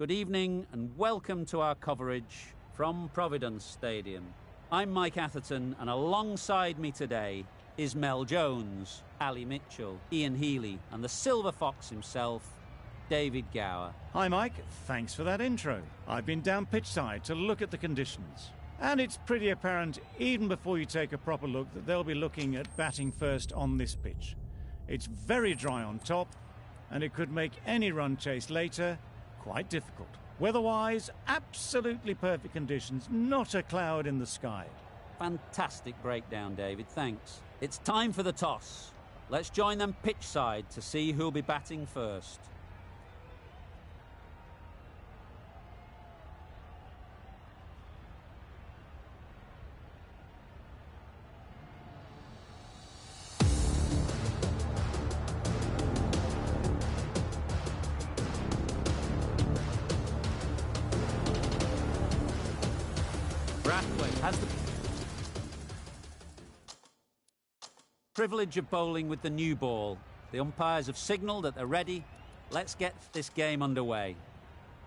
Good evening and welcome to our coverage from Providence Stadium. I'm Mike Atherton and alongside me today is Mel Jones, Ali Mitchell, Ian Healy and the Silver Fox himself, David Gower. Hi Mike, thanks for that intro. I've been down pitchside to look at the conditions. And it's pretty apparent even before you take a proper look that they'll be looking at batting first on this pitch. It's very dry on top and it could make any run chase later quite difficult. Weather-wise, absolutely perfect conditions, not a cloud in the sky. Fantastic breakdown, David, thanks. It's time for the toss. Let's join them pitch side to see who'll be batting first. Has the privilege of bowling with the new ball. The umpires have signalled that they're ready. Let's get this game underway.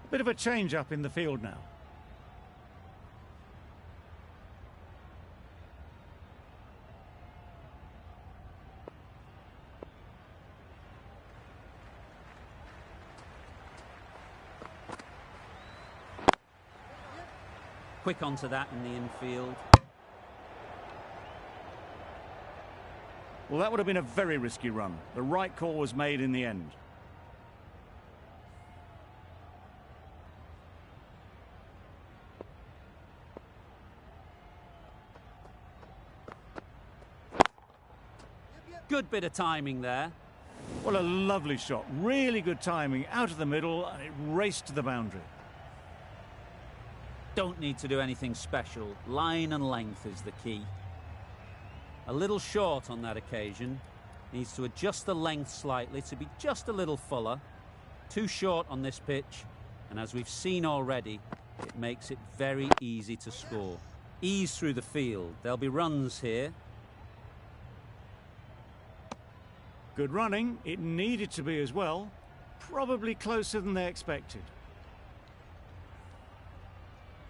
A bit of a change up in the field now. Quick onto that in the infield. Well, that would have been a very risky run. The right call was made in the end. Good bit of timing there. Well, a lovely shot. Really good timing out of the middle and it raced to the boundary. Don't need to do anything special. Line and length is the key. A little short on that occasion. Needs to adjust the length slightly to be just a little fuller. Too short on this pitch. And as we've seen already, it makes it very easy to score. Ease through the field. There'll be runs here. Good running. It needed to be as well. Probably closer than they expected.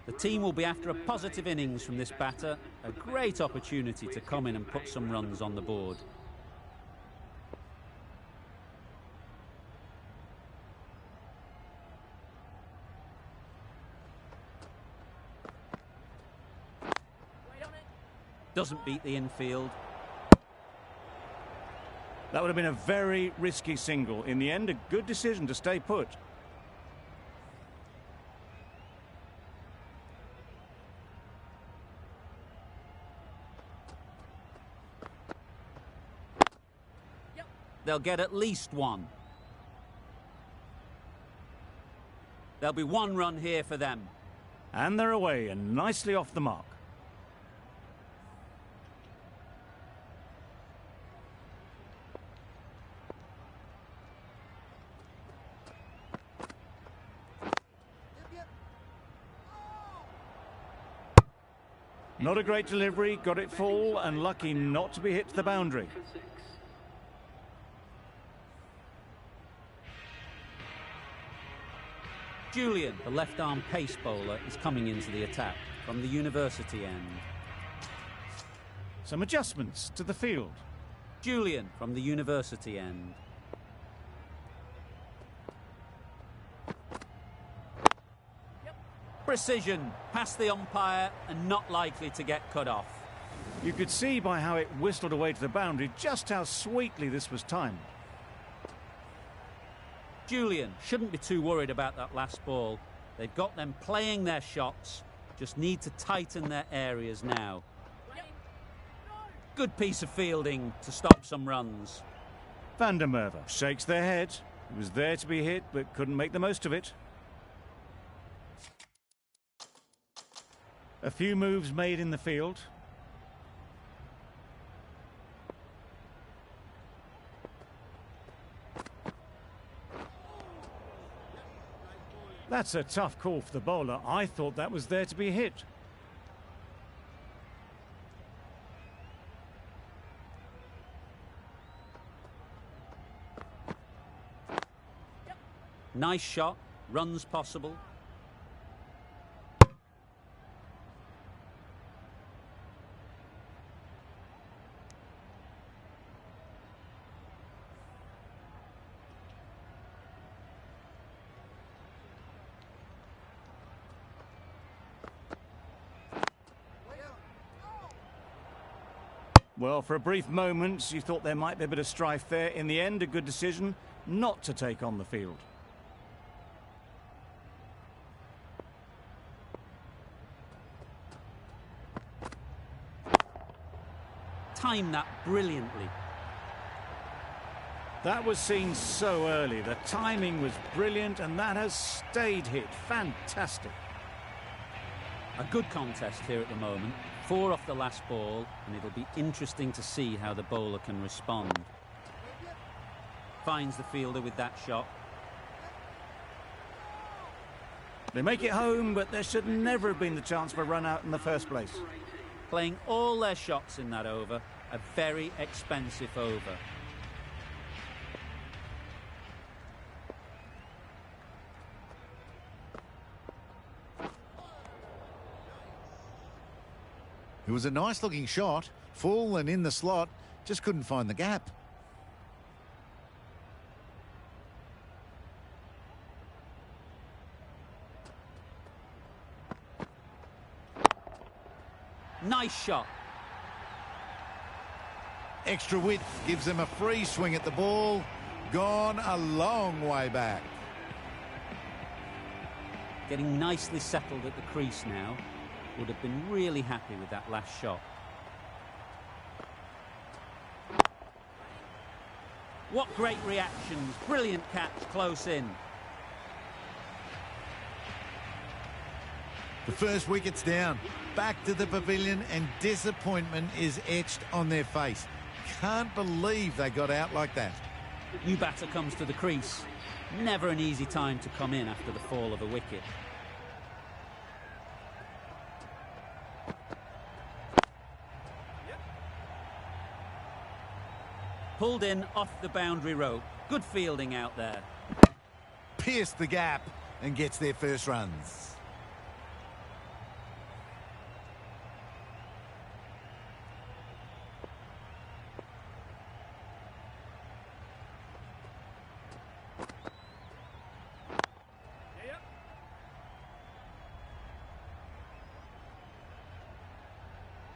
The team will be after a positive innings from this batter. A great opportunity to come in and put some runs on the board. Doesn't beat the infield. That would have been a very risky single. In the end, a good decision to stay put. They'll get at least one. There'll be one run here for them. And they're away and nicely off the mark. Not a great delivery, got it full and lucky not to be hit to the boundary. Julian, the left-arm pace bowler, is coming into the attack from the university end. Some adjustments to the field. Julian from the university end. Precision, past the umpire and not likely to get cut off. You could see by how it whistled away to the boundary just how sweetly this was timed. Julian shouldn't be too worried about that last ball. They've got them playing their shots, just need to tighten their areas now. Good piece of fielding to stop some runs. Van der Merwe shakes their head. He was there to be hit, but couldn't make the most of it. A few moves made in the field. That's a tough call for the bowler. I thought that was there to be hit. Nice shot, Runs possible. Well, for a brief moment, you thought there might be a bit of strife there. In the end, a good decision not to take on the field. Timed that brilliantly. That was seen so early. The timing was brilliant, and that has stayed hit. Fantastic. A good contest here at the moment. 4 off the last ball, and it'll be interesting to see how the bowler can respond. Finds the fielder with that shot. They make it home, but there should never have been the chance for a run out in the first place. Playing all their shots in that over. A very expensive over. It was a nice looking shot, full and in the slot, just couldn't find the gap. Nice shot. Extra width gives them a free swing at the ball. Gone a long way back. Getting nicely settled at the crease now. Would have been really happy with that last shot. What great reactions. Brilliant catch close in. The first wicket's down. Back to the pavilion and disappointment is etched on their face. Can't believe they got out like that. New batter comes to the crease. Never an easy time to come in after the fall of a wicket. Pulled in off the boundary rope. Good fielding out there. Pierced the gap and gets their first runs.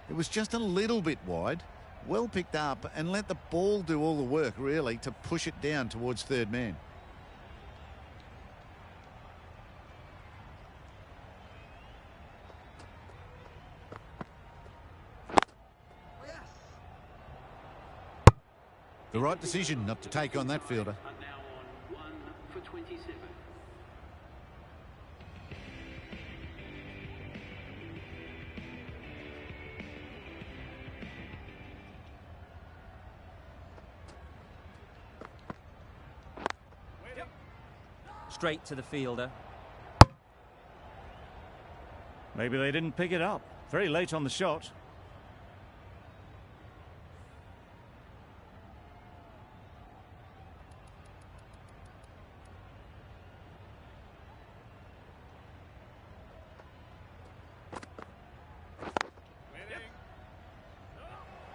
It was just a little bit wide. Well picked up and let the ball do all the work, really, to push it down towards third man. The right decision not to take on that fielder. Now on 1 for 27. Straight to the fielder. Maybe they didn't pick it up. Very late on the shot.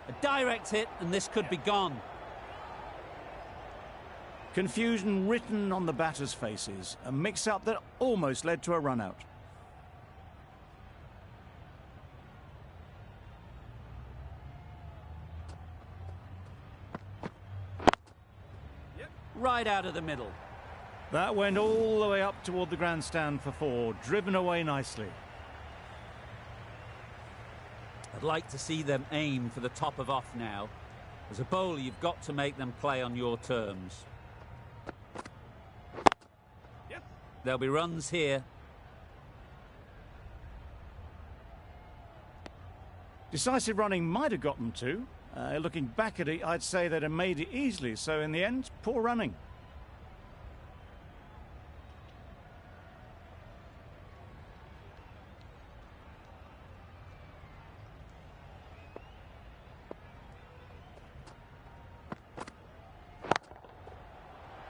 A direct hit, and this could be gone. Confusion written on the batters' faces. A mix-up that almost led to a run-out. Right out of the middle. That went all the way up toward the grandstand for 4. Driven away nicely. I'd like to see them aim for the top of off now. As a bowler, you've got to make them play on your terms. There'll be runs here. Decisive running might have got them to. Looking back at it, I'd say they'd have made it easily. So in the end, poor running.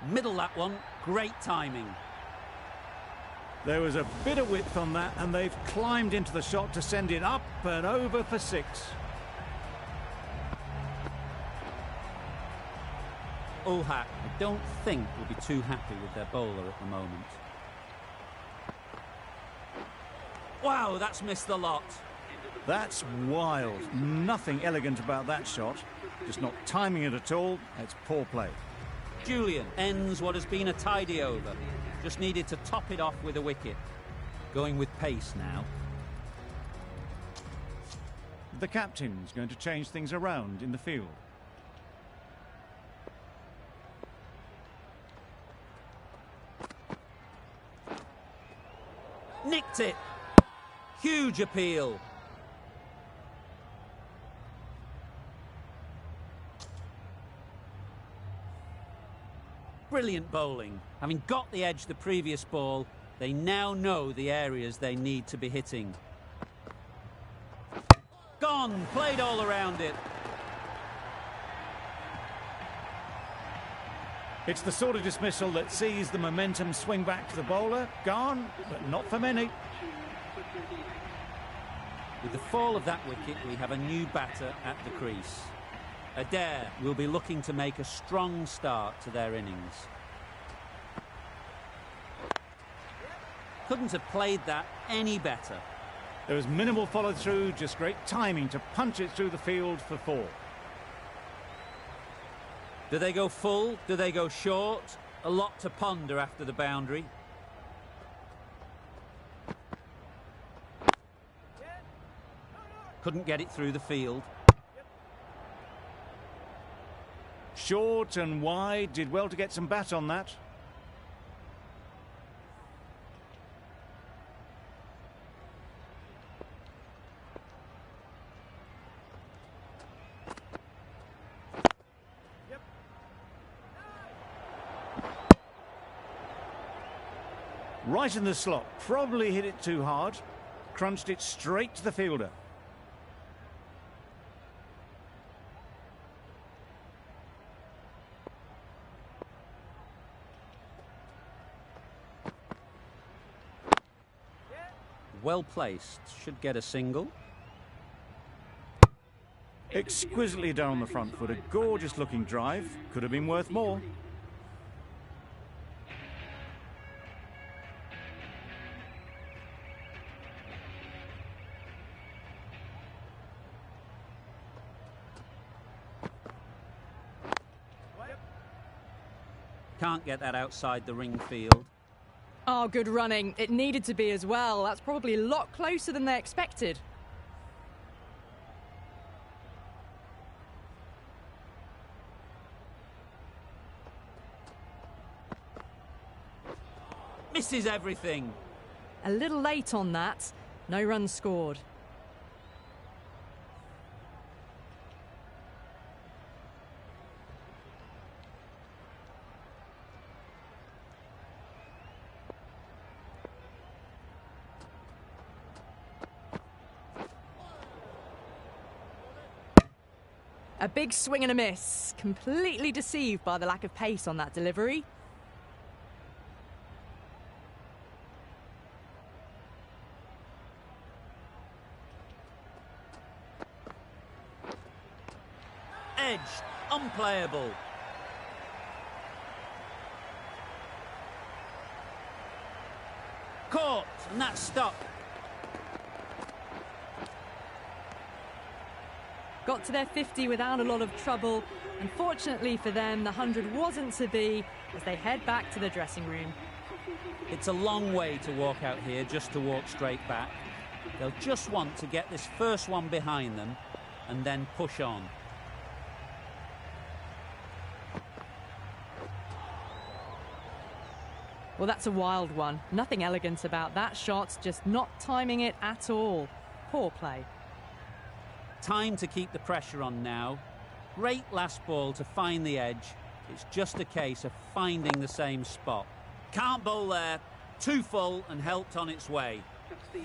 Middle that one. Great timing. There was a bit of width on that, and they've climbed into the shot to send it up and over for 6. Ulhat, I don't think, will be too happy with their bowler at the moment. Wow, that's missed the lot. That's wild. Nothing elegant about that shot. Just not timing it at all. It's poor play. Julian ends what has been a tidy over. Just needed to top it off with a wicket. Going with pace now. The captain's going to change things around in the field. Nicked it. Huge appeal. Brilliant bowling. Having got the edge the previous ball, they now know the areas they need to be hitting. Gone. Played all around it. It's the sort of dismissal that sees the momentum swing back to the bowler. Gone, but not for many. With the fall of that wicket, we have a new batter at the crease. Adair will be looking to make a strong start to their innings. Couldn't have played that any better. There was minimal follow-through, just great timing to punch it through the field for 4. Do they go full? Do they go short? A lot to ponder after the boundary. Couldn't get it through the field. Short and wide, did well to get some bat on that. Right in the slot, probably hit it too hard, crunched it straight to the fielder. Well placed, should get a single. Exquisitely done on the front foot, a gorgeous looking drive, could have been worth more. Can't get that outside the ring field. Oh, good running. It needed to be as well. That's probably a lot closer than they expected. Misses everything. A little late on that. No runs scored. A big swing and a miss. Completely deceived by the lack of pace on that delivery. Edged. Unplayable. Caught. And that's stopped. Got to their 50 without a lot of trouble. Unfortunately for them, the 100 wasn't to be as they head back to the dressing room. It's a long way to walk out here just to walk straight back. They'll just want to get this first one behind them and then push on. Well, that's a wild one. Nothing elegant about that shot, just not timing it at all. Poor play. Time to keep the pressure on now. Great last ball to find the edge. It's just a case of finding the same spot. Can't bowl there. Too full and helped on its way.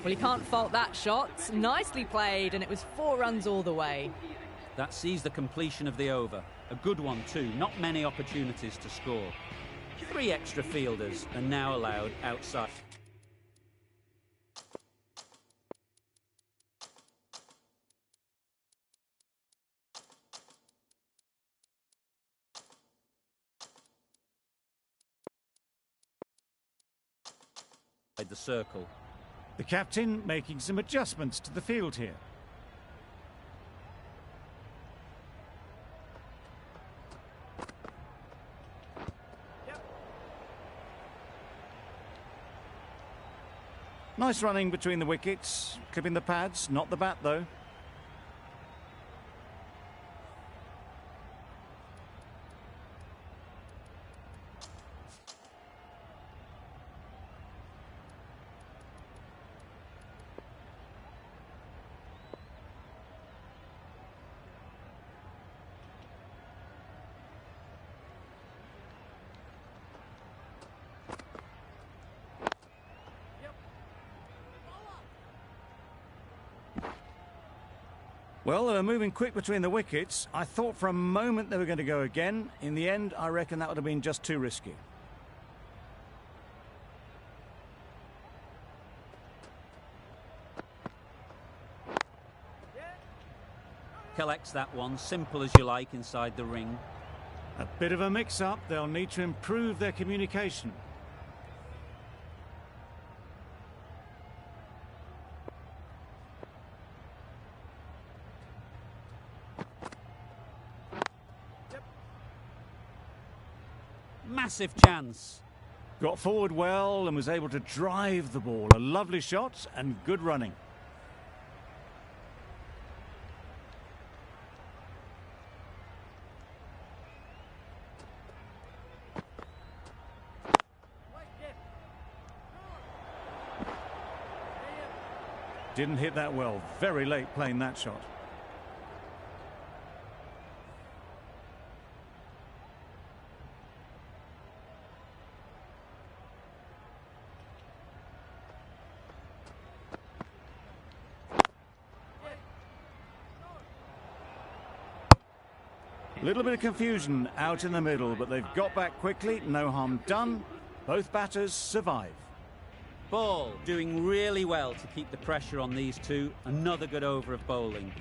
Well, you can't fault that shot. Nicely played, and it was 4 runs all the way. That sees the completion of the over. A good one too. Not many opportunities to score. 3 extra fielders are now allowed outside. the circle. The captain making some adjustments to the field here. Nice running between the wickets, clipping the pads, not the bat though. Well, they were moving quick between the wickets. I thought for a moment they were going to go again. In the end, I reckon that would have been just too risky. Collects that one, simple as you like, inside the ring. A bit of a mix-up. They'll need to improve their communication. Massive chance. Got forward well and was able to drive the ball. A lovely shot and good running. Didn't hit that well. Very late playing that shot. A little bit of confusion out in the middle, but they've got back quickly. No harm done. Both batters survive. Ball doing really well to keep the pressure on these two. Another good over of bowling.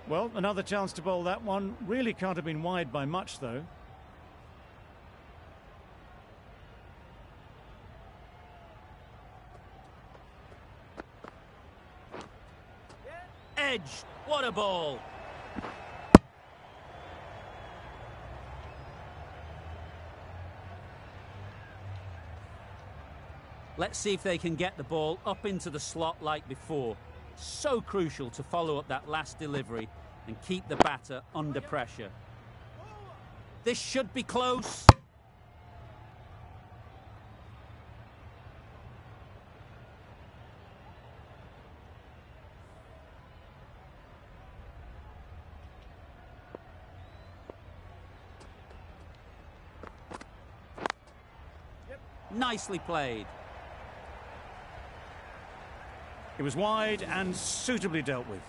Well, another chance to bowl that one. Really can't have been wide by much, though. Edge. What a ball. Let's see if they can get the ball up into the slot like before. So crucial to follow up that last delivery and keep the batter under pressure. This should be close. Nicely played. It was wide and suitably dealt with.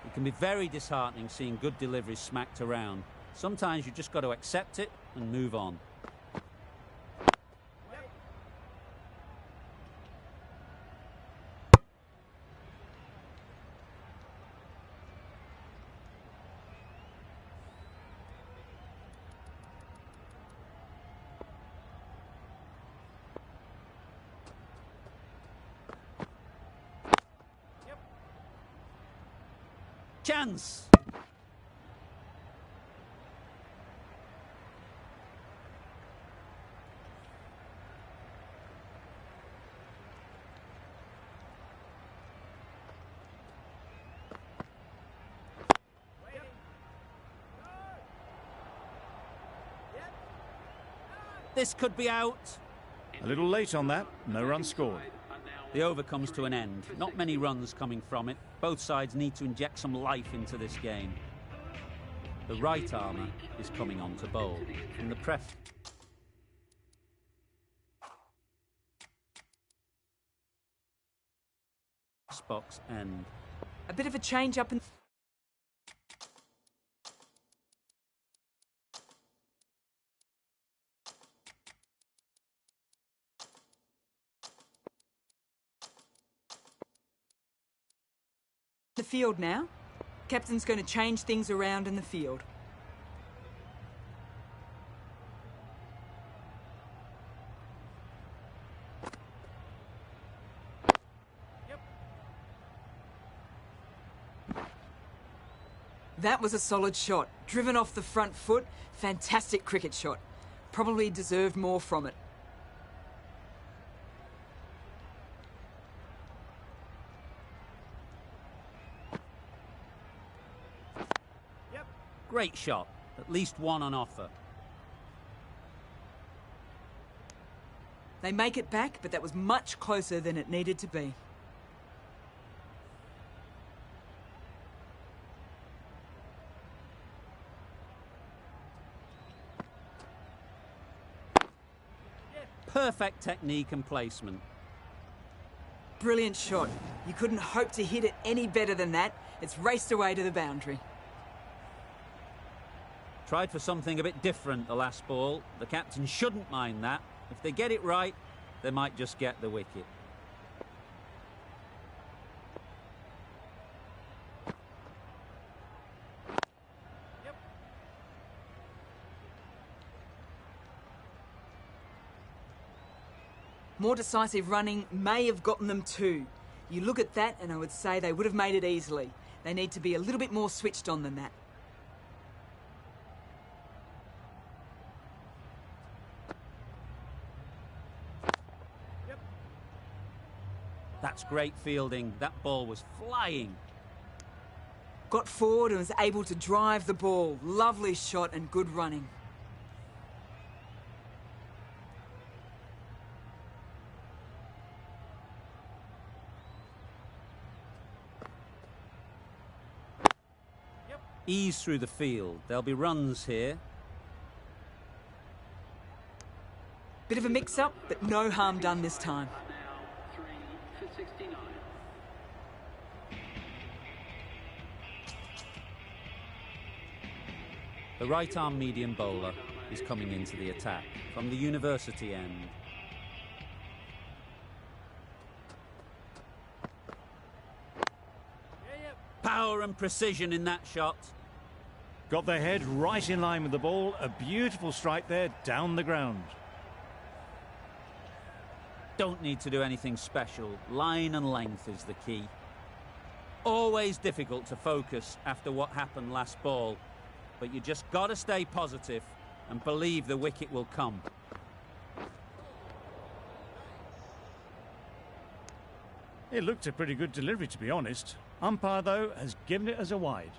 It can be very disheartening seeing good deliveries smacked around. Sometimes you just got to accept it and move on. Chance. This could be out. A little late on that. No run scored. The over comes to an end. Not many runs coming from it. Both sides need to inject some life into this game. The right armour is coming on to bowl. From the press box end. A bit of a change up in... The field now. Captain's going to change things around in the field. That was a solid shot. Driven off the front foot. Fantastic cricket shot. Probably deserved more from it. Great shot. At least one on offer. They make it back, but that was much closer than it needed to be. Perfect technique and placement. Brilliant shot. You couldn't hope to hit it any better than that. It's raced away to the boundary. Tried for something a bit different the last ball. The captain shouldn't mind that. If they get it right, they might just get the wicket. More decisive running may have gotten them too. You look at that and I would say they would have made it easily. They need to be a little bit more switched on than that. That's great fielding. That ball was flying. Got forward and was able to drive the ball. Lovely shot and good running. Ease through the field. There'll be runs here. Bit of a mix-up, but no harm done this time. Now 3 for 69. The right-arm medium bowler is coming into the attack from the university end. Power and precision in that shot. Got their head right in line with the ball. A beautiful strike there down the ground. Don't need to do anything special. Line and length is the key. Always difficult to focus after what happened last ball, but you just got to stay positive and believe the wicket will come. It looked a pretty good delivery, to be honest. Umpire, though, has given it as a wide.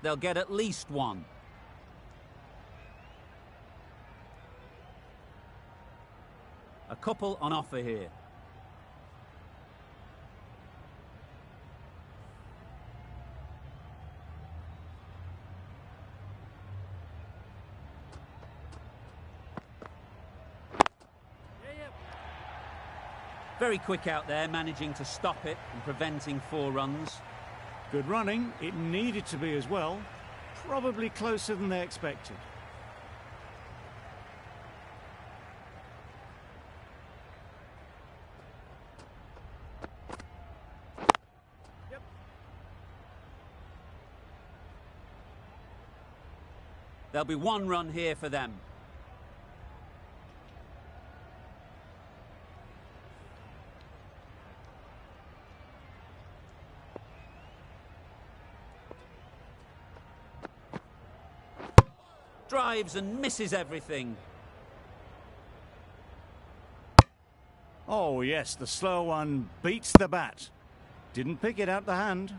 They'll get at least one. A couple on offer here. Very quick out there, managing to stop it and preventing 4 runs. Good running. It needed to be as well. Probably closer than they expected. There'll be 1 run here for them. Drives and misses everything. Oh, yes, the slow one beats the bat. Didn't pick it out the hand.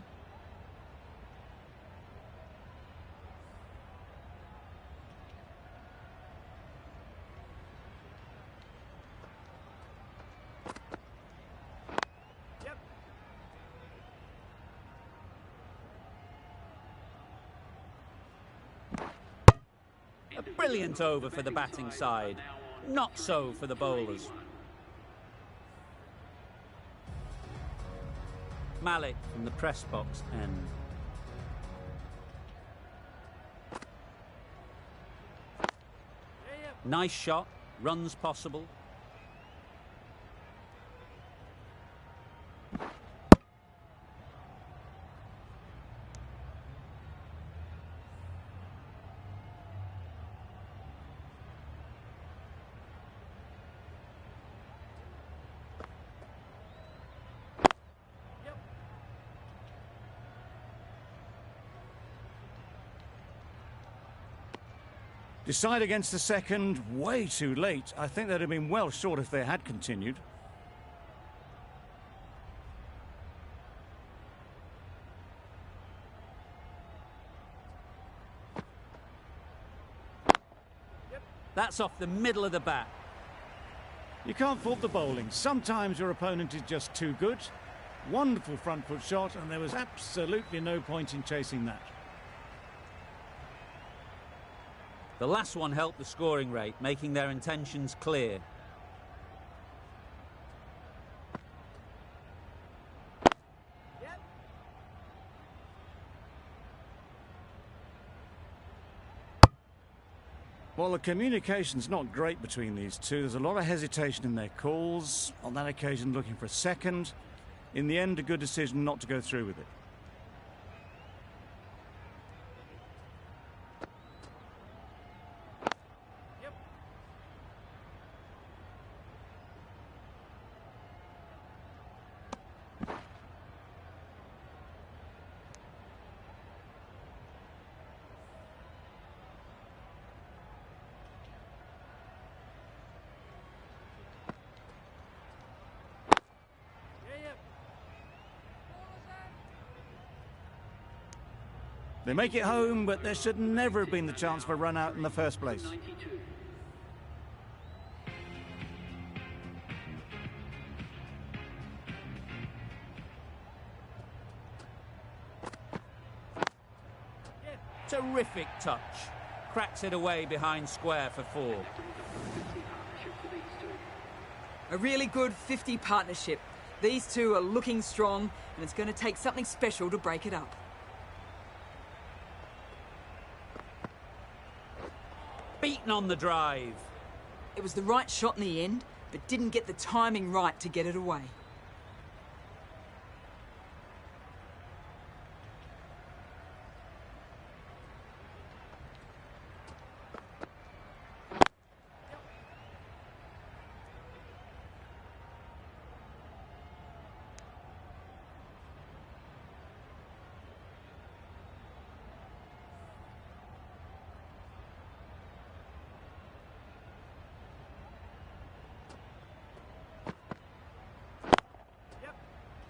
A brilliant over for the batting side. Not so for the bowlers. Malik from the press box end. Nice shot, runs possible. Decide against the second, way too late. I think they'd have been well short if they had continued. That's off the middle of the bat. You can't fault the bowling. Sometimes your opponent is just too good. Wonderful front foot shot, and there was absolutely no point in chasing that. The last one helped the scoring rate, making their intentions clear. Well, the communication's not great between these two. There's a lot of hesitation in their calls. On that occasion, looking for a second. In the end, a good decision not to go through with it. They make it home, but there should never have been the chance for a run out in the first place. 92. Terrific touch. Cracks it away behind square for 4. A really good 50 partnership. These two are looking strong, and it's going to take something special to break it up. Beaten on the drive. It was the right shot in the end, but didn't get the timing right to get it away.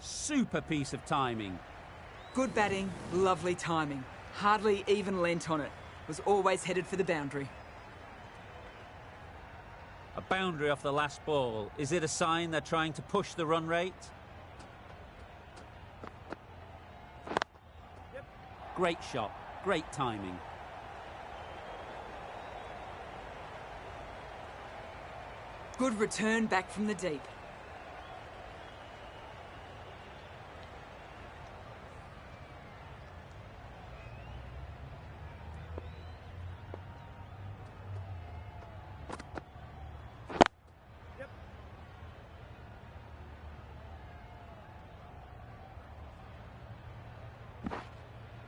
Super piece of timing. Good batting, lovely timing. Hardly even lent on it. Was always headed for the boundary. A boundary off the last ball. Is it a sign they're trying to push the run rate? Great shot. Great timing. Good return back from the deep.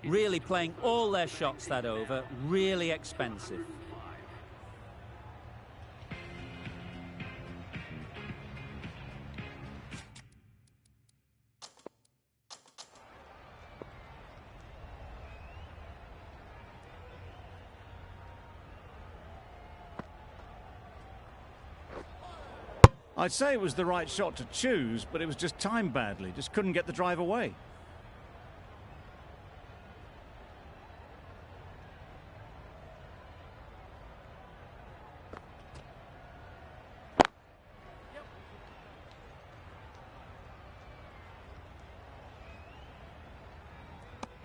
Really playing all their shots that over. Really expensive. I'd say it was the right shot to choose, but it was just timed badly. Just couldn't get the drive away.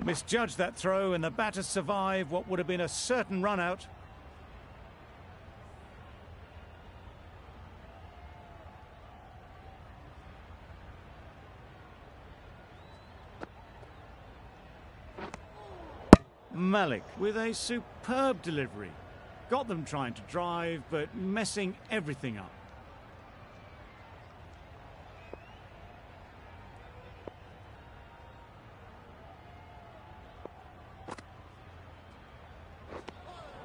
Misjudged that throw, and the batter survived what would have been a certain run out. Malik with a superb delivery. Got them trying to drive, but messing everything up.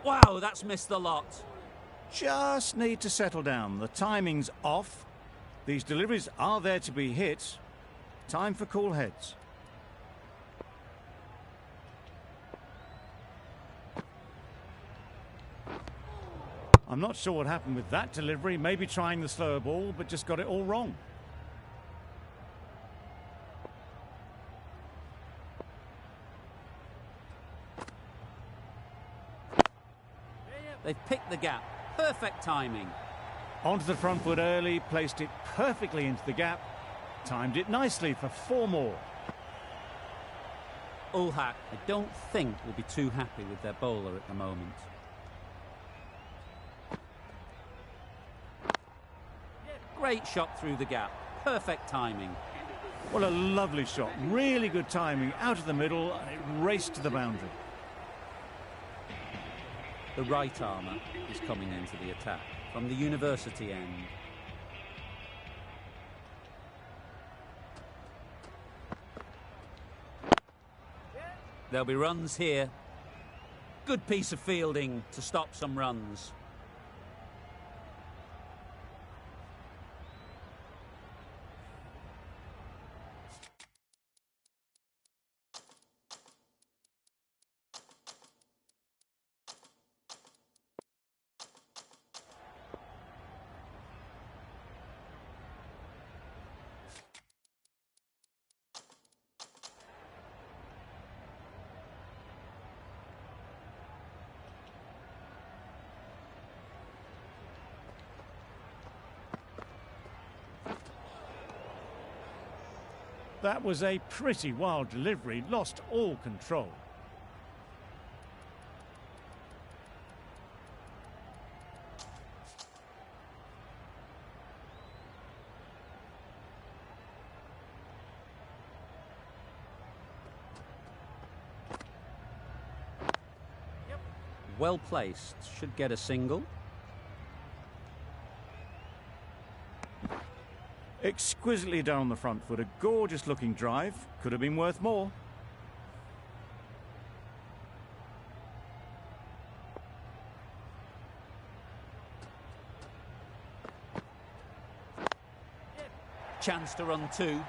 Wow, that's missed the lot. Just need to settle down. The timing's off. These deliveries are there to be hit. Time for cool heads. I'm not sure what happened with that delivery. Maybe trying the slower ball, but just got it all wrong. They've picked the gap. Perfect timing. Onto the front foot early, placed it perfectly into the gap. Timed it nicely for 4 more. Ulhak, I don't think, will be too happy with their bowler at the moment. Great shot through the gap. Perfect timing. Well, a lovely shot. Really good timing. Out of the middle, and it raced to the boundary. The right armour is coming into the attack from the university end. There'll be runs here. Good piece of fielding to stop some runs. That was a pretty wild delivery, lost all control. Well placed, should get a single. Exquisitely done on the front foot, a gorgeous looking drive, could have been worth more. Chance to run 2.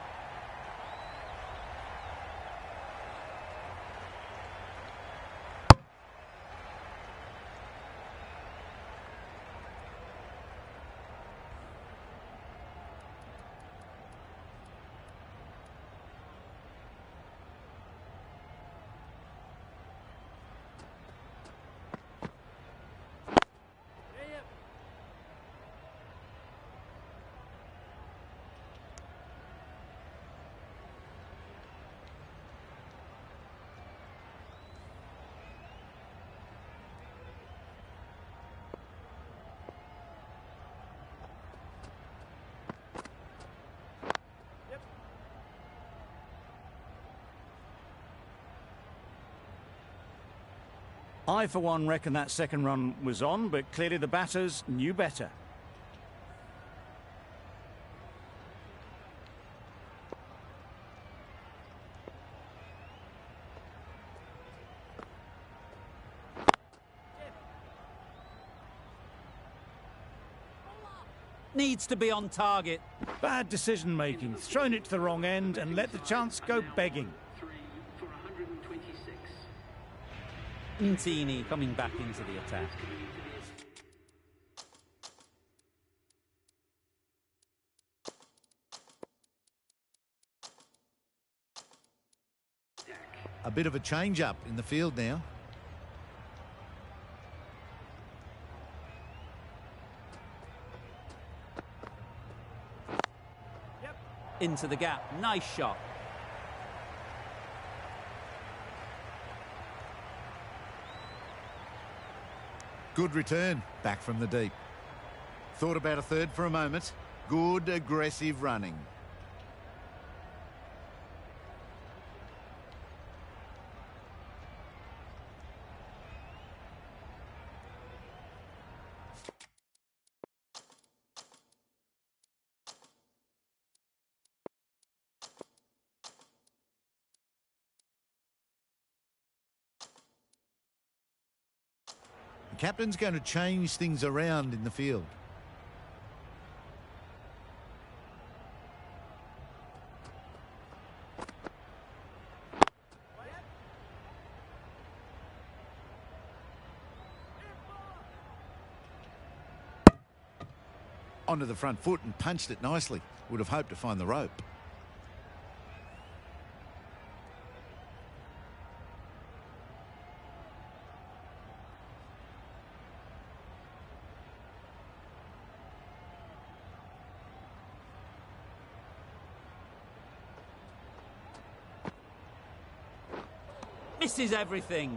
I, for one, reckon that second run was on, but clearly the batters knew better. Needs to be on target. Bad decision making, thrown it to the wrong end and let the chance go begging. 3 for 126. Ntini coming back into the attack. A bit of a change-up in the field now. Into the gap. Nice shot. Good return, back from the deep. Thought about a third for a moment. Good aggressive running. Captain's going to change things around in the field. Onto the front foot and punched it nicely. Would have hoped to find the rope. Misses everything.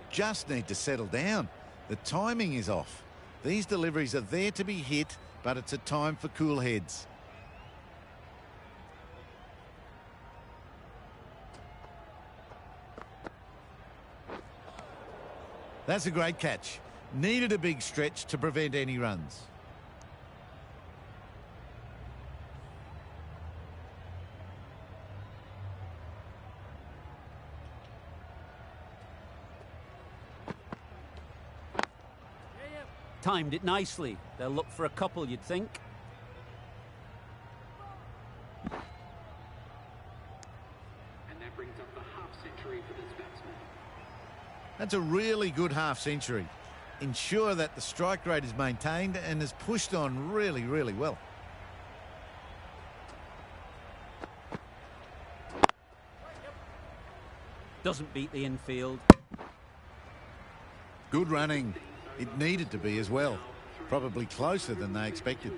Just need to settle down. The timing is off. These deliveries are there to be hit, but it's a time for cool heads. That's a great catch. Needed a big stretch to prevent any runs. Timed it nicely. They'll look for a couple, you'd think. And that brings up the half century for this batsman. That's a really good half century. Ensure that the strike rate is maintained and is pushed on really, really well. Doesn't beat the infield. Good running. It needed to be as well. Probably closer than they expected.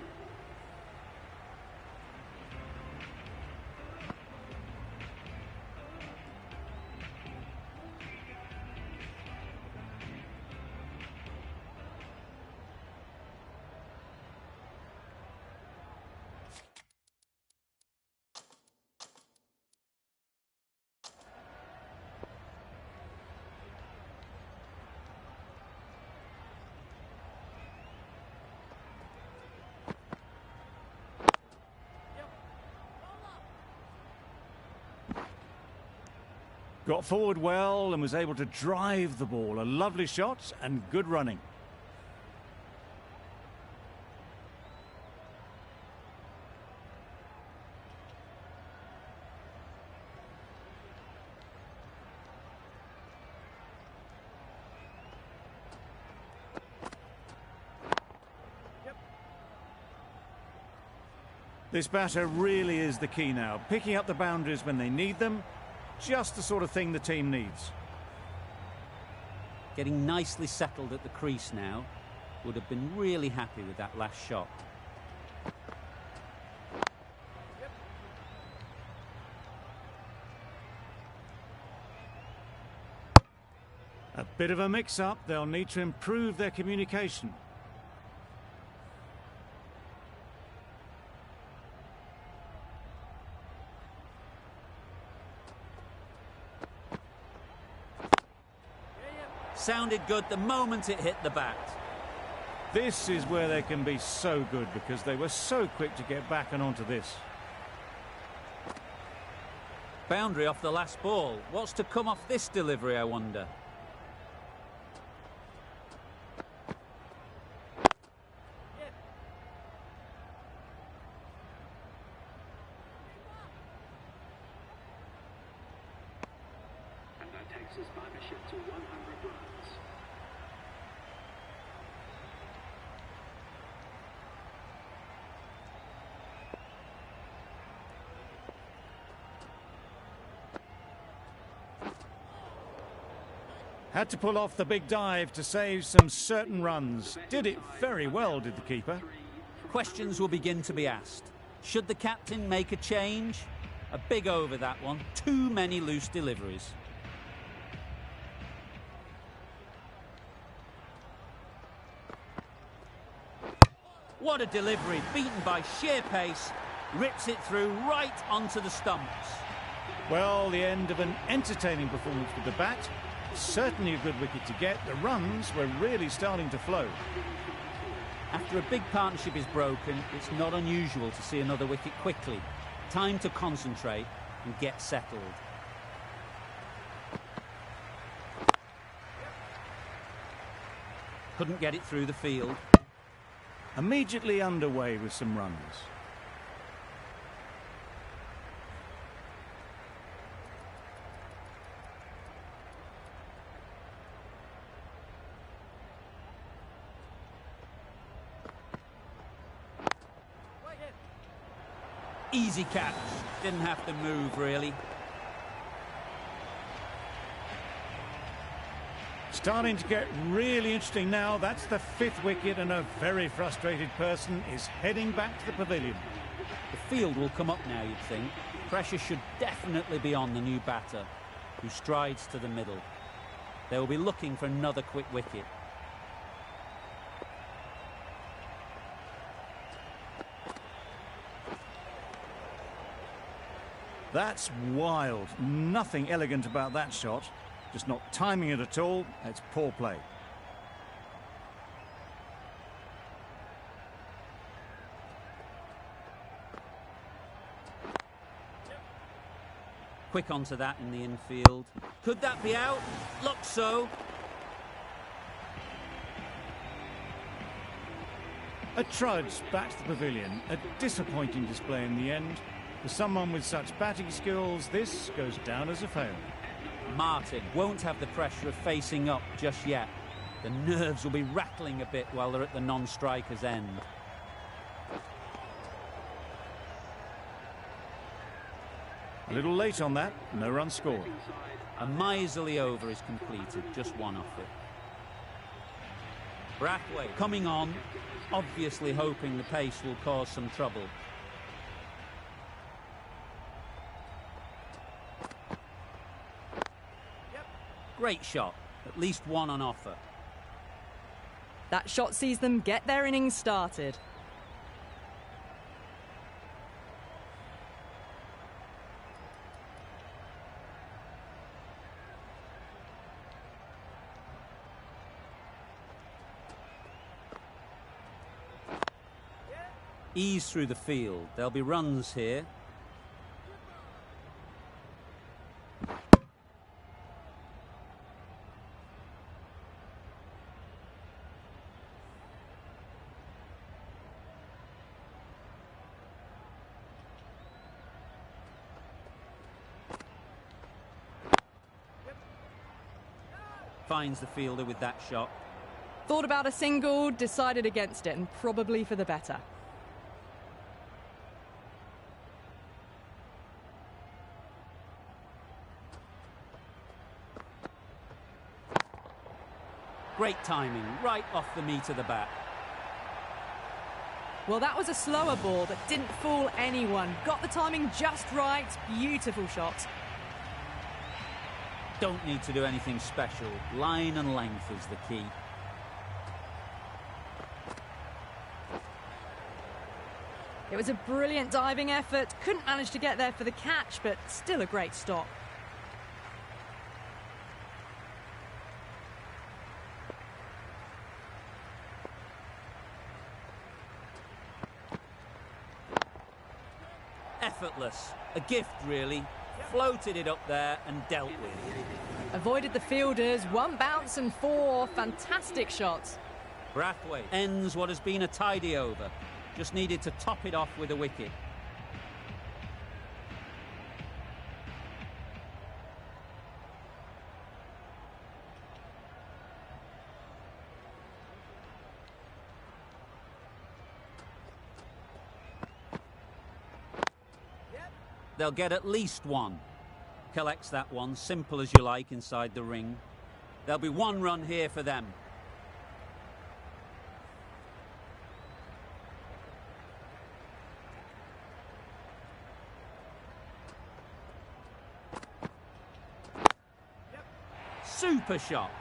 Got forward well and was able to drive the ball. A lovely shot and good running. This batter really is the key now. Picking up the boundaries when they need them. Just the sort of thing the team needs. Getting nicely settled at the crease now. Would have been really happy with that last shot. A bit of a mix-up. They'll need to improve their communication. Sounded good the moment it hit the bat. This is where they can be so good because they were so quick to get back and onto this. Boundary off the last ball. What's to come off this delivery, I wonder? And that takes his partnership to 100 runs. Had to pull off the big dive to save some certain runs. Did it very well, did the keeper. Questions will begin to be asked. Should the captain make a change? A big over that one. Too many loose deliveries. What a delivery, beaten by sheer pace, rips it through right onto the stumps. Well, the end of an entertaining performance with the bat. Certainly a good wicket to get. The runs were really starting to flow. After a big partnership is broken, it's not unusual to see another wicket quickly. Time to concentrate and get settled. Couldn't get it through the field. Immediately underway with some runs. Easy catch. Didn't have to move, really. Starting to get really interesting now. That's the 5th wicket, and a very frustrated person is heading back to the pavilion. The field will come up now, you'd think. Pressure should definitely be on the new batter, who strides to the middle. They will be looking for another quick wicket. That's wild. Nothing elegant about that shot. Just not timing it at all. It's poor play. Quick onto that in the infield. Could that be out? Looks so. A trudge back to the pavilion. A disappointing display in the end. For someone with such batting skills, this goes down as a fail. Martin won't have the pressure of facing up just yet. The nerves will be rattling a bit while they're at the non-striker's end. A little late on that, no run scored. A miserly over is completed, just one off it. Brathwaite coming on, obviously hoping the pace will cause some trouble. Great shot, at least one on offer. That shot sees them get their innings started. Ease through the field. There'll be runs here. Finds the fielder with that shot. Thought about a single, decided against it, and probably for the better. Great timing, right off the meat of the bat. Well, that was a slower ball that didn't fool anyone. Got the timing just right. Beautiful shot. Don't need to do anything special. Line and length is the key. It was a brilliant diving effort. Couldn't manage to get there for the catch, but still a great stop. Effortless. A gift, really. Floated it up there and dealt with. Avoided the fielders, one bounce and four. Fantastic shots. Brathwaite ends what has been a tidy over. Just needed to top it off with a wicket. They'll get at least one. Collects that one, simple as you like, inside the ring. There'll be one run here for them. Super shot.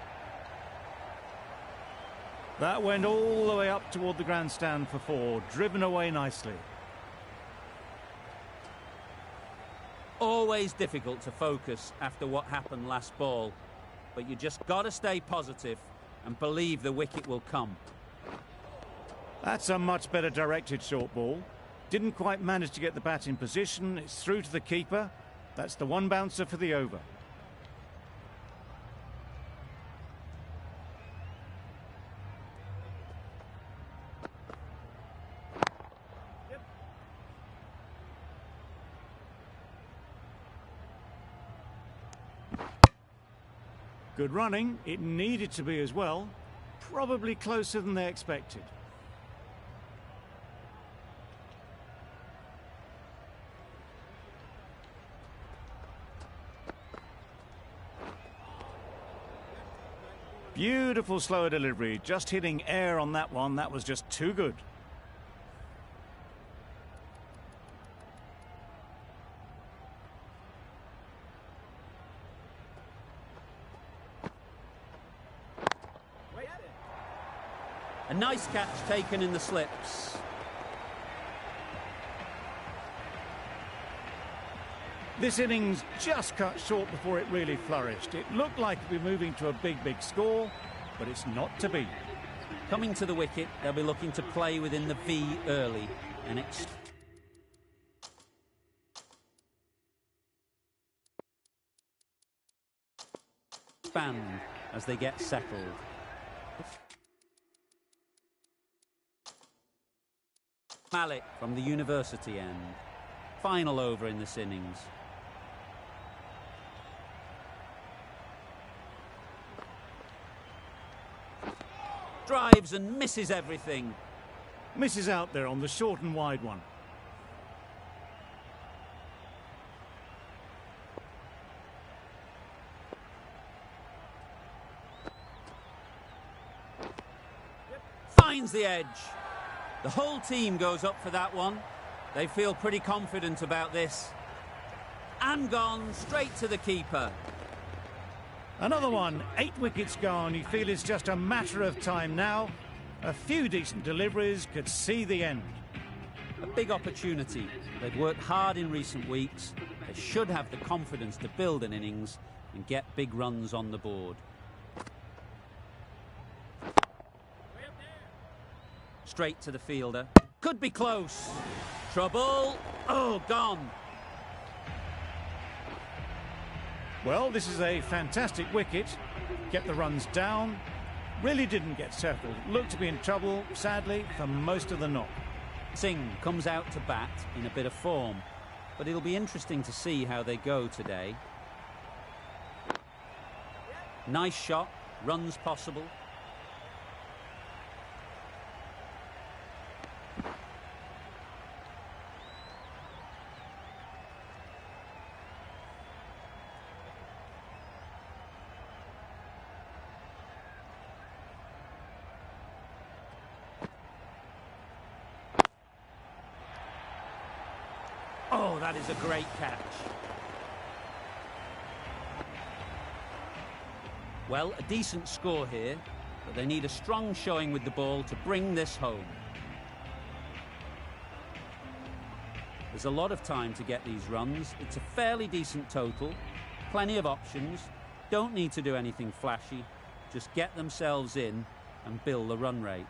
That went all the way up toward the grandstand for four, driven away nicely. Always difficult to focus after what happened last ball, but you just got to stay positive and believe the wicket will come. That's a much better directed short ball. Didn't quite manage to get the bat in position. It's through to the keeper. That's the one bouncer for the over. Good running. It needed to be as well. Probably closer than they expected. Beautiful slower delivery. Just hitting air on that one. That was just too good. A nice catch taken in the slips. This innings just cut short before it really flourished. It looked like it'd be moving to a big score, but it's not to be. Coming to the wicket, they'll be looking to play within the V early and expand as they get settled. Malik from the university end. Final over in this innings. Drives and misses everything. Misses out there on the short and wide one. Finds the edge. The whole team goes up for that one. They feel pretty confident about this. And gone straight to the keeper. Another one, 8 wickets gone. You feel it's just a matter of time now. A few decent deliveries could see the end. A big opportunity. They've worked hard in recent weeks. They should have the confidence to build an innings and get big runs on the board. Straight to the fielder. Could be close. Trouble. Oh, gone. Well, this is a fantastic wicket. Get the runs down. Really didn't get settled. Looked to be in trouble, sadly, for most of the knock. Singh comes out to bat in a bit of form, but it'll be interesting to see how they go today. Nice shot, runs possible. Oh, that is a great catch. Well, a decent score here, but they need a strong showing with the ball to bring this home. There's a lot of time to get these runs. It's a fairly decent total, plenty of options, don't need to do anything flashy, just get themselves in and build the run rate.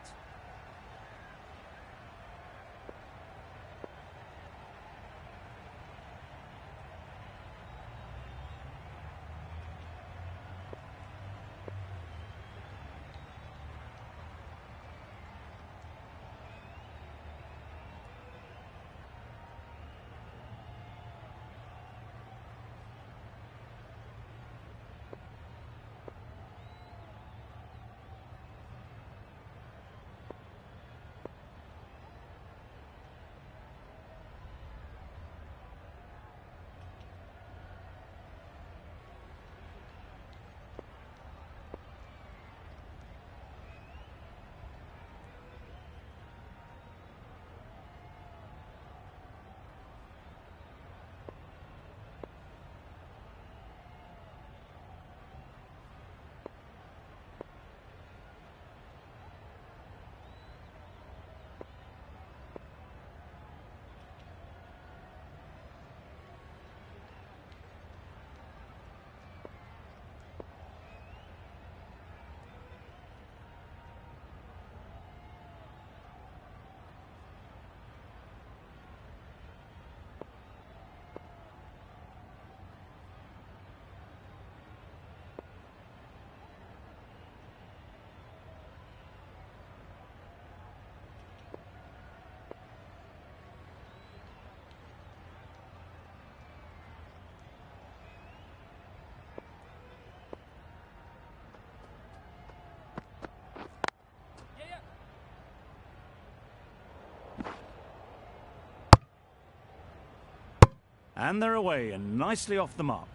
And they're away and nicely off the mark.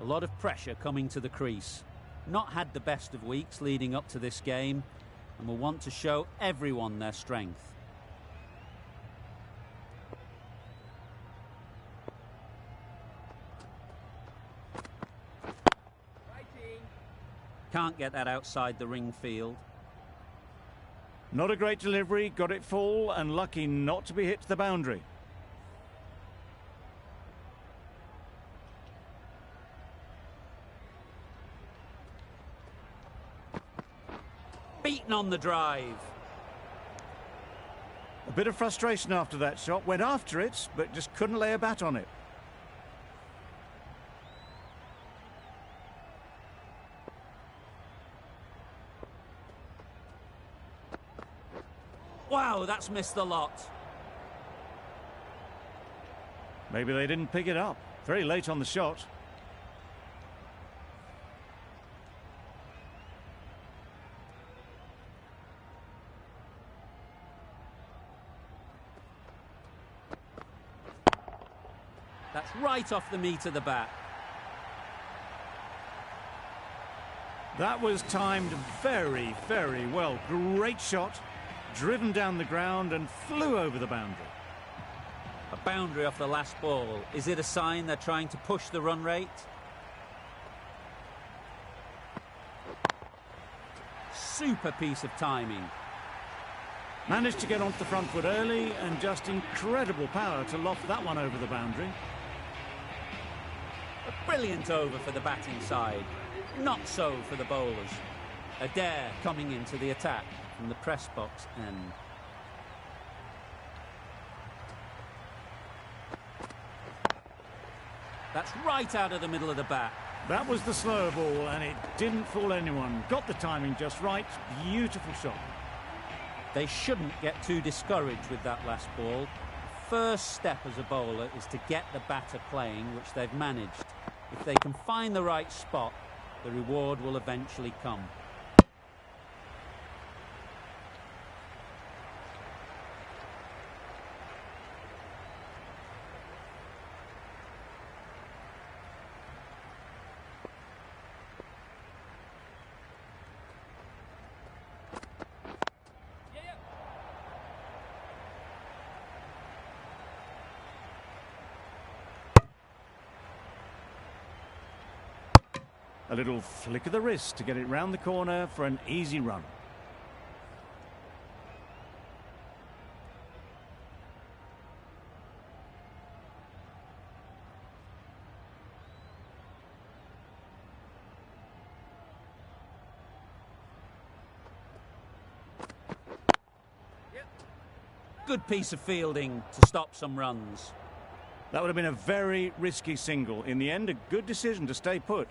A lot of pressure coming to the crease. Not had the best of weeks leading up to this game and will want to show everyone their strength. Can't get that outside the ring field. Not a great delivery, got it full and lucky not to be hit to the boundary. Beaten on the drive. A bit of frustration after that shot, went after it, but just couldn't lay a bat on it. Wow, that's missed the lot. Maybe they didn't pick it up. Very late on the shot. That's right off the meat of the bat. That was timed very, very well. Great shot. Driven down the ground and flew over the boundary. A boundary off the last ball. Is it a sign they're trying to push the run rate? Super piece of timing. Managed to get onto the front foot early and just incredible power to loft that one over the boundary. A brilliant over for the batting side. Not so for the bowlers. A dare coming into the attack from the press box end. That's right out of the middle of the bat. That was the slower ball and it didn't fool anyone. Got the timing just right. Beautiful shot. They shouldn't get too discouraged with that last ball. First step as a bowler is to get the batter playing, which they've managed. If they can find the right spot, the reward will eventually come. A little flick of the wrist to get it round the corner for an easy run. Good piece of fielding to stop some runs. That would have been a very risky single. In the end, a good decision to stay put.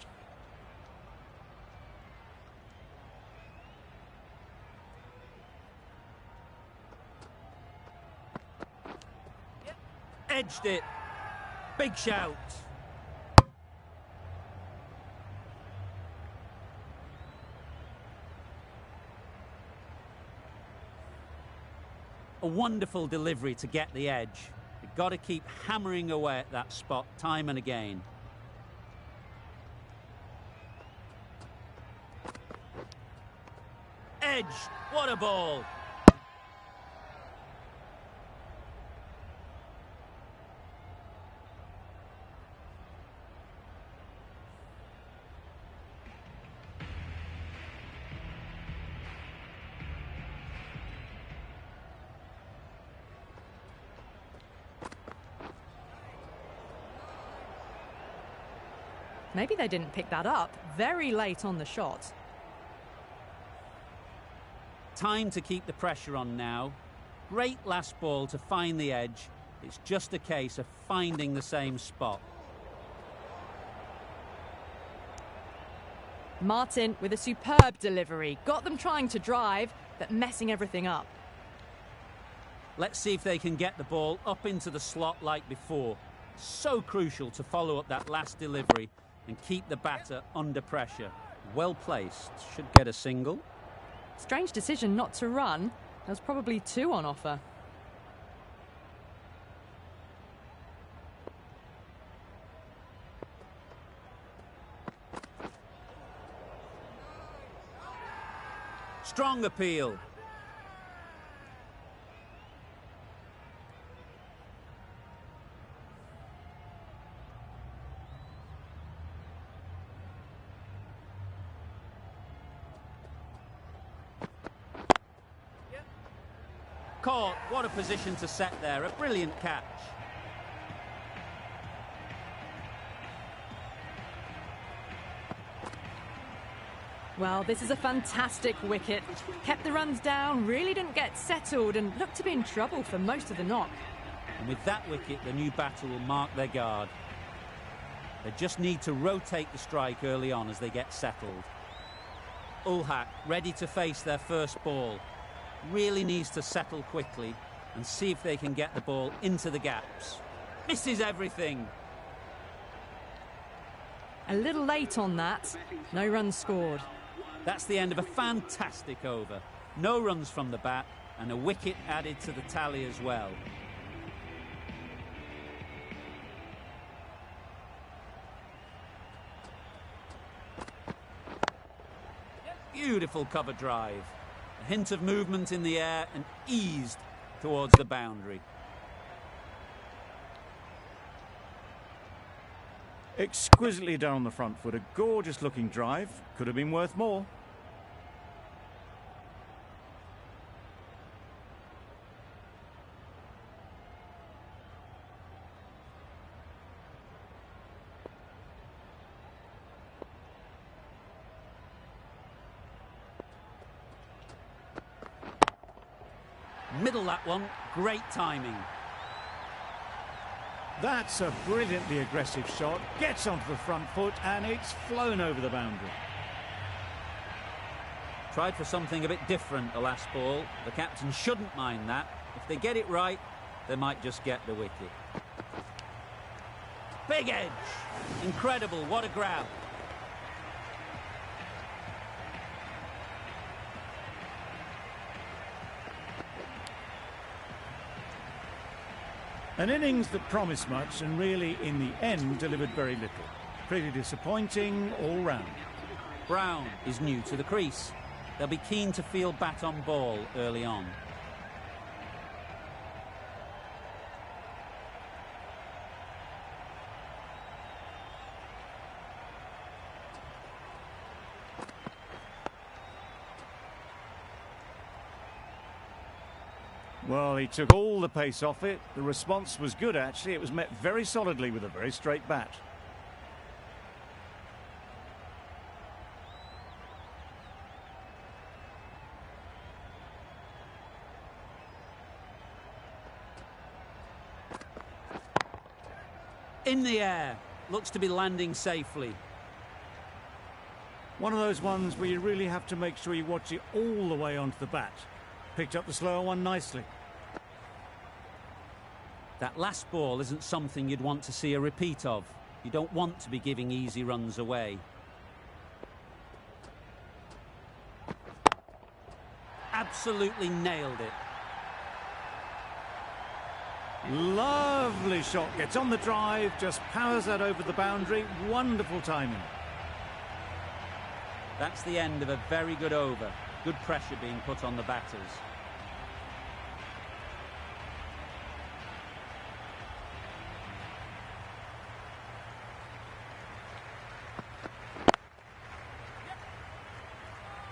Edged it. Big shout. A wonderful delivery to get the edge. You've got to keep hammering away at that spot time and again. Edge. What a ball. Maybe they didn't pick that up. Very late on the shot. Time to keep the pressure on now. Great last ball to find the edge. It's just a case of finding the same spot. Martin with a superb delivery. Got them trying to drive, but messing everything up. Let's see if they can get the ball up into the slot like before. So crucial to follow up that last delivery and keep the batter under pressure. Well placed. Should get a single. Strange decision not to run. There was probably two on offer. Strong appeal. Caught. What a position to set there. A brilliant catch. Well, this is a fantastic wicket. Kept the runs down, really didn't get settled and looked to be in trouble for most of the knock. And with that wicket, the new batter will mark their guard. They just need to rotate the strike early on as they get settled. Ulhak ready to face their first ball. Really needs to settle quickly and see if they can get the ball into the gaps. Misses everything. A little late on that. No runs scored. That's the end of a fantastic over. No runs from the bat and a wicket added to the tally as well. Beautiful cover drive. A hint of movement in the air and eased towards the boundary. Exquisitely done on the front foot. A gorgeous looking drive. Could have been worth more. Middle that one. Great timing. That's a brilliantly aggressive shot. Gets onto the front foot and it's flown over the boundary. Tried for something a bit different the last ball. The captain shouldn't mind that. If they get it right, they might just get the wicket. Big edge. Incredible. What a grab. An innings that promised much and really, in the end, delivered very little. Pretty disappointing all round. Brown is new to the crease. They'll be keen to feel bat on ball early on. Well, he took all the pace off it. The response was good, actually. It was met very solidly with a very straight bat. In the air. Looks to be landing safely. One of those ones where you really have to make sure you watch it all the way onto the bat. Picked up the slower one nicely. That last ball isn't something you'd want to see a repeat of. You don't want to be giving easy runs away. Absolutely nailed it. Lovely shot. Gets on the drive, just powers that over the boundary. Wonderful timing. That's the end of a very good over. Good pressure being put on the batters.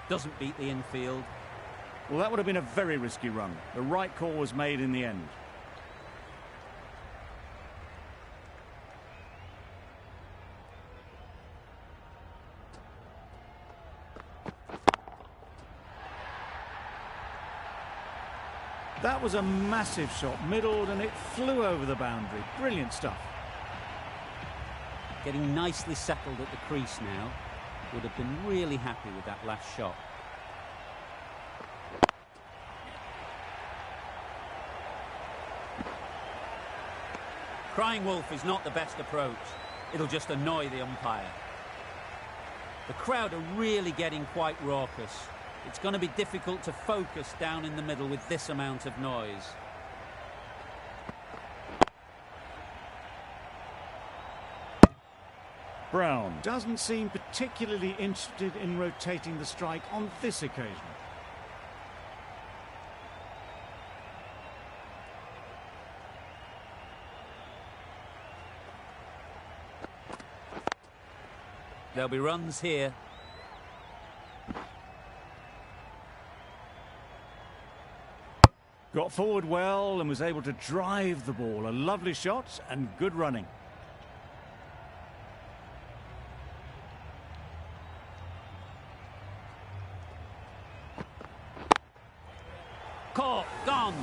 Doesn't beat the infield. Well, that would have been a very risky run. The right call was made in the end. That was a massive shot, middled, and it flew over the boundary. Brilliant stuff. Getting nicely settled at the crease now. Would have been really happy with that last shot. Crying wolf is not the best approach. It'll just annoy the umpire. The crowd are really getting quite raucous. It's going to be difficult to focus down in the middle with this amount of noise. Brown doesn't seem particularly interested in rotating the strike on this occasion. There'll be runs here. Got forward well and was able to drive the ball. A lovely shot and good running. Caught, gone.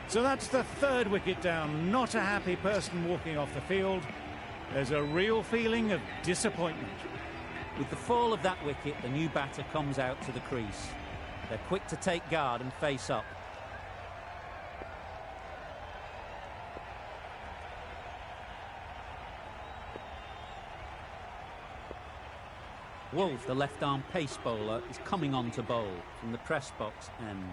So that's the third wicket down. Not a happy person walking off the field. There's a real feeling of disappointment. With the fall of that wicket, the new batter comes out to the crease. They're quick to take guard and face up. Wolf, the left-arm pace bowler, is coming on to bowl from the press box end.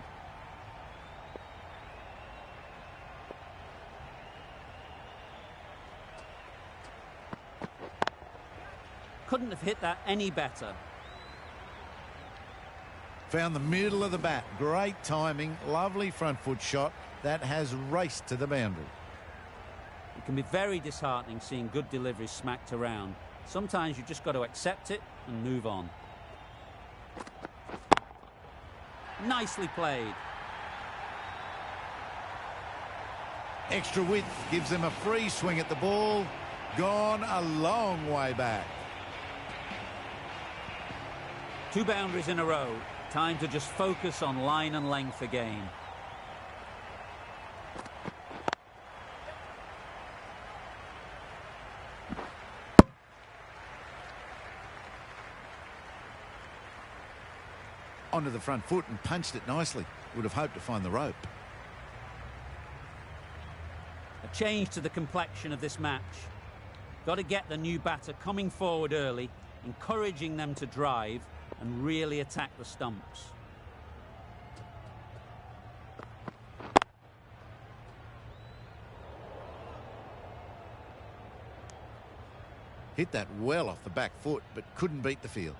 Couldn't have hit that any better. Found the middle of the bat. Great timing. Lovely front foot shot. That has raced to the boundary. It can be very disheartening seeing good deliveries smacked around. Sometimes you just got to accept it and move on. Nicely played. Extra width gives them a free swing at the ball. Gone a long way back. 2 boundaries in a row. Time to just focus on line and length again. Onto the front foot and punched it nicely. Would have hoped to find the rope. A change to the complexion of this match. Got to get the new batter coming forward early, encouraging them to drive and really attack the stumps. Hit that well off the back foot, but couldn't beat the field.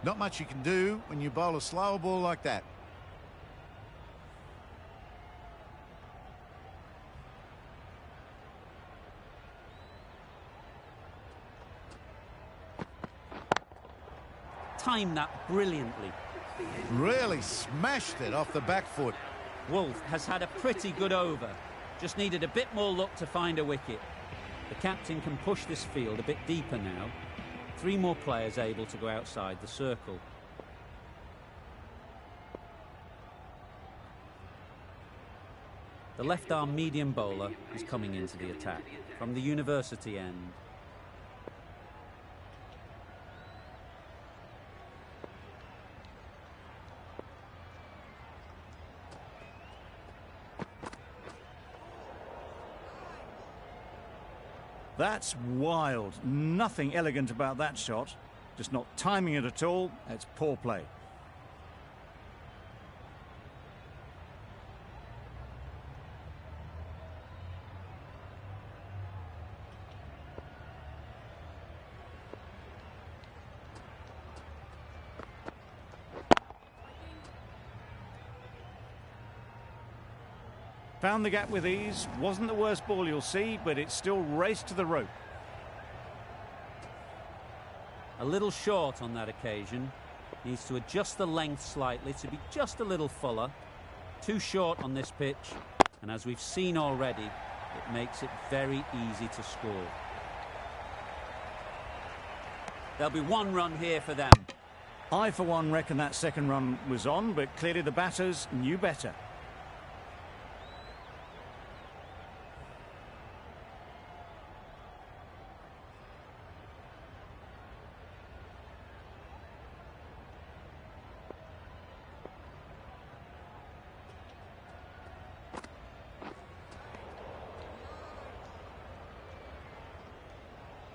Not much you can do when you bowl a slower ball like that. Timed that brilliantly. Really smashed it off the back foot. Wolf has had a pretty good over. Just needed a bit more luck to find a wicket. The captain can push this field a bit deeper now. 3 more players able to go outside the circle. The left-arm medium bowler is coming into the attack from the university end. That's wild. Nothing elegant about that shot. Just not timing it at all. It's poor play. Found the gap with ease. Wasn't the worst ball you'll see, but it still raced to the rope. A little short on that occasion. Needs to adjust the length slightly to be just a little fuller. Too short on this pitch, and as we've seen already, it makes it very easy to score. There'll be 1 run here for them. I, for one, reckon that second run was on, but clearly the batters knew better.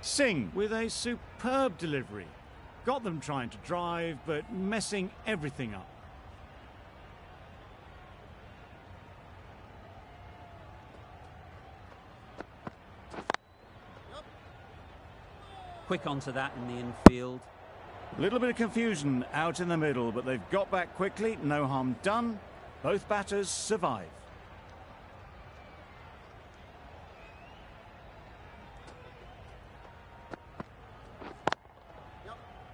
Singh with a superb delivery. Got them trying to drive, but messing everything up. quick onto that in the infield. A little bit of confusion out in the middle, but they've got back quickly. No harm done. Both batters survive.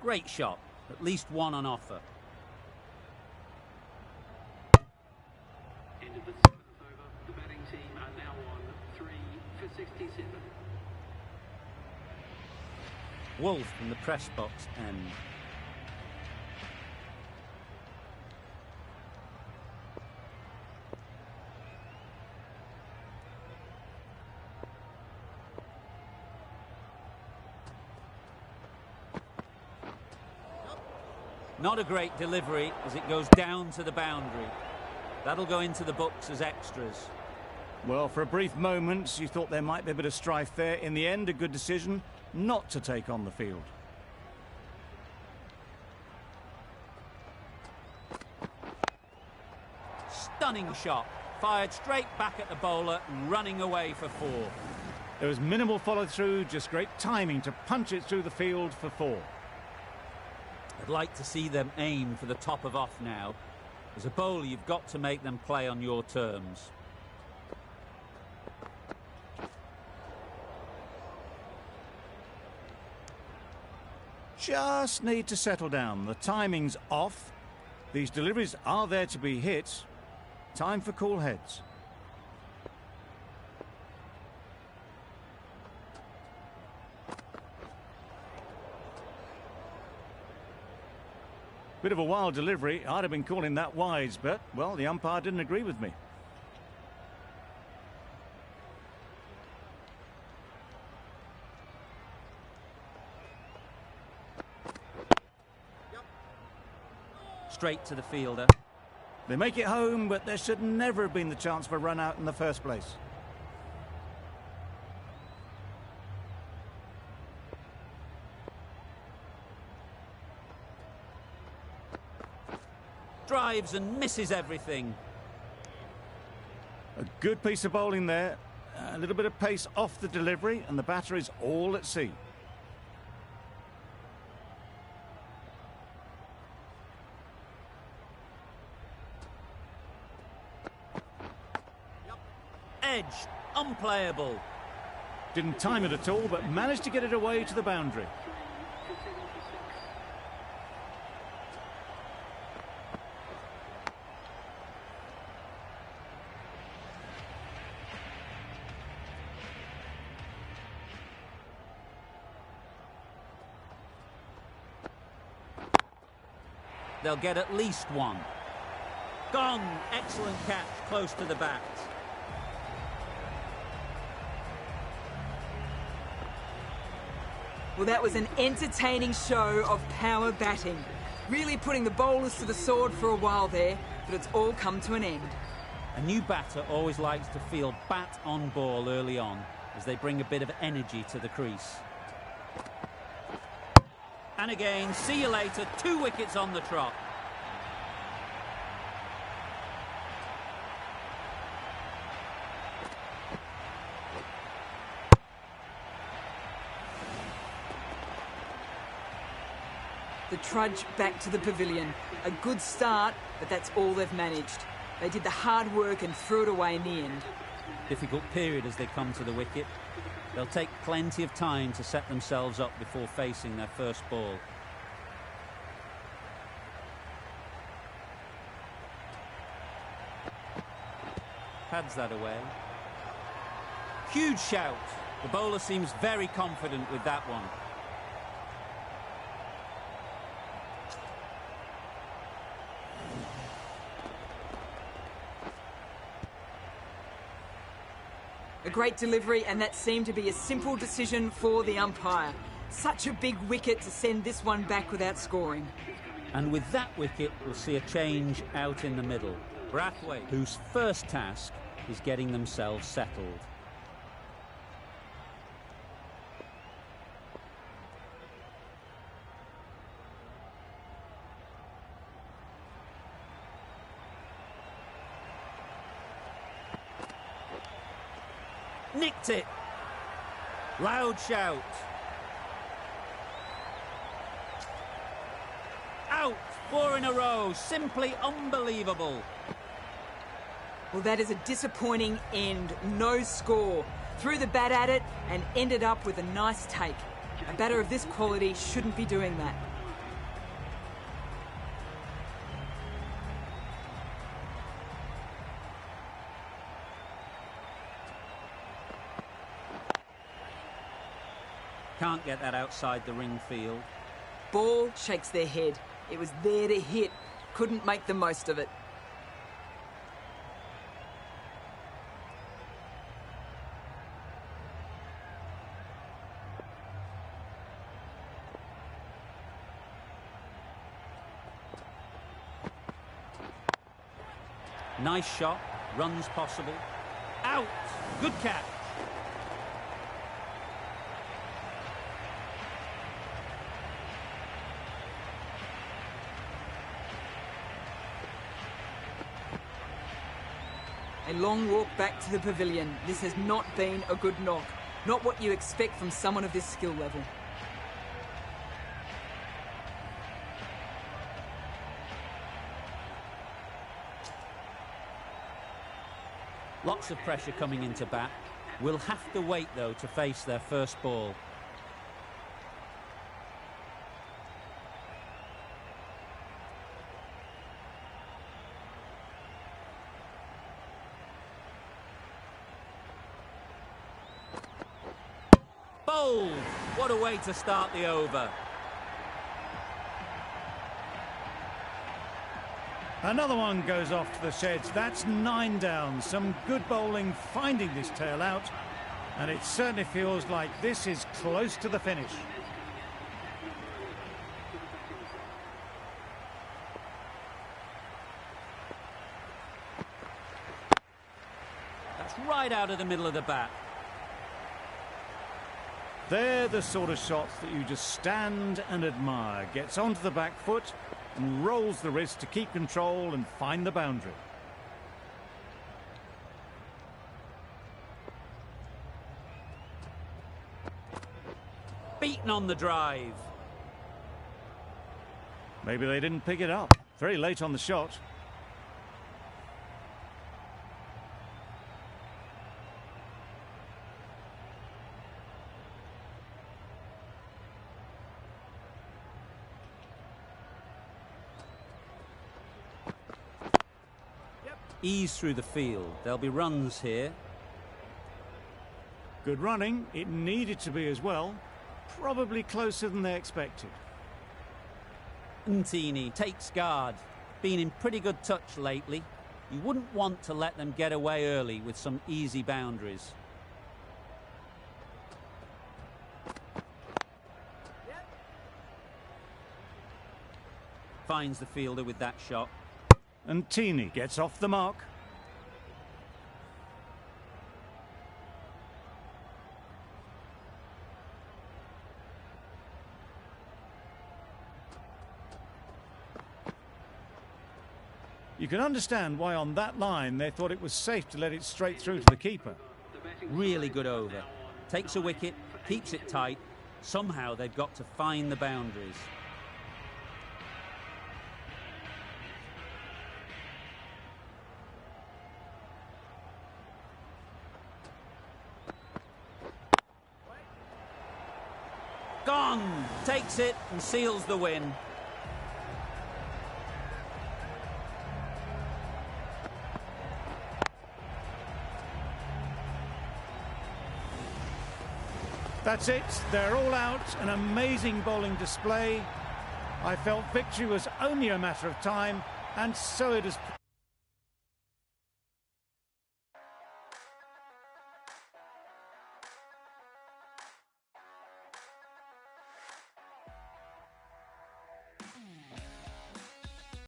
Great shot. At least one on offer. End of the 7th over. The batting team are now on 3 for 67. Wolf from the press box end. Not a great delivery as it goes down to the boundary. That'll go into the books as extras. Well, for a brief moment, you thought there might be a bit of strife there. In the end, a good decision not to take on the field. Stunning shot. Fired straight back at the bowler and running away for 4. There was minimal follow-through, just great timing to punch it through the field for 4. I'd like to see them aim for the top of off now. As a bowler, you've got to make them play on your terms. Just need to settle down. The timing's off. These deliveries are there to be hit. Time for cool heads. Bit of a wild delivery. I'd have been calling that wise, but, well, the umpire didn't agree with me. Straight to the fielder. They make it home, but there should never have been the chance for a run out in the first place. Drives and misses everything. A good piece of bowling there. A little bit of pace off the delivery, and the batter is all at sea. Edge, unplayable. Didn't time it at all, but managed to get it away to the boundary. They'll get at least one. Gone. Excellent catch, close to the bat. Well, that was an entertaining show of power batting. Really putting the bowlers to the sword for a while there, but it's all come to an end. A new batter always likes to feel bat on ball early on, as they bring a bit of energy to the crease. And again, see you later, 2 wickets on the trot. The trudge back to the pavilion. A good start, but that's all they've managed. They did the hard work and threw it away in the end. Difficult period as they come to the wicket. They'll take plenty of time to set themselves up before facing their first ball. Pads that away. Huge shout. The bowler seems very confident with that one. A great delivery, and that seemed to be a simple decision for the umpire. Such a big wicket to send this one back without scoring. And with that wicket, we'll see a change out in the middle. Brathwaite, whose first task is getting themselves settled. Nicked it. Loud shout. Out! 4 in a row. Simply unbelievable. Well, that is a disappointing end. No score. Threw the bat at it and ended up with a nice take. A batter of this quality shouldn't be doing that. Can't get that outside the ring field. Ball shakes their head. It was there to hit. Couldn't make the most of it. Nice shot. Runs possible. Out! Good catch. A long walk back to the pavilion. This has not been a good knock. Not what you expect from someone of this skill level. Lots of pressure coming into bat. Will have to wait, though, to face their first ball. Bowled! What a way to start the over. Another one goes off to the sheds. That's 9 down. Some good bowling finding this tail out. And it certainly feels like this is close to the finish. That's right out of the middle of the bat. They're the sort of shots that you just stand and admire. Gets onto the back foot and rolls the wrist to keep control and find the boundary. Beaten on the drive. Maybe they didn't pick it up. Very late on the shot. Ease through the field. There'll be runs here. Good running. It needed to be as well. Probably closer than they expected. Ntini takes guard. Been in pretty good touch lately. You wouldn't want to let them get away early with some easy boundaries. Finds the fielder with that shot. And Ntini gets off the mark. You can understand why on that line they thought it was safe to let it straight through to the keeper. Really good over. Takes a wicket, keeps it tight. Somehow they've got to find the boundaries. Gone! Takes it and seals the win. That's it. They're all out. An amazing bowling display. I felt victory was only a matter of time, and so it has